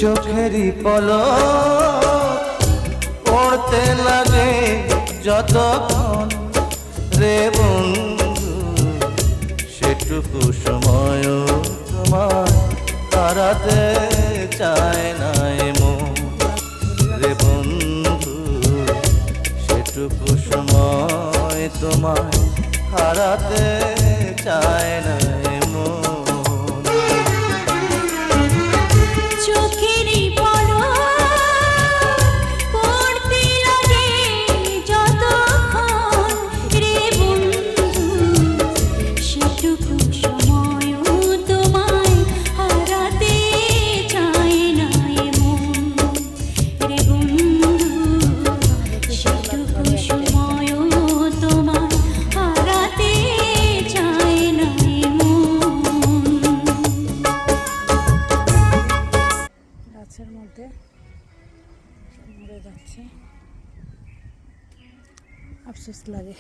চোখেরই পলক পড়তে লাগে যতক্ষণ রে বন্ধু, সেটুকু সময় তোমার হারাতে চায় না মন রে বন্ধু, সেটুকু সময় তোমার হারাতে চায় না মন। চোখেরই পলক পড়তে লাগে যতক্ষণ রে বন্ধু, সেটুকু সময়ও তোমায় হারাতে চায় না মন রে বন্ধু, সেটুকু সময়ও তোমায় হারাতে চায় না মন। গাছের মধ্যে মরে যাচ্ছে, আফসোস লাগে।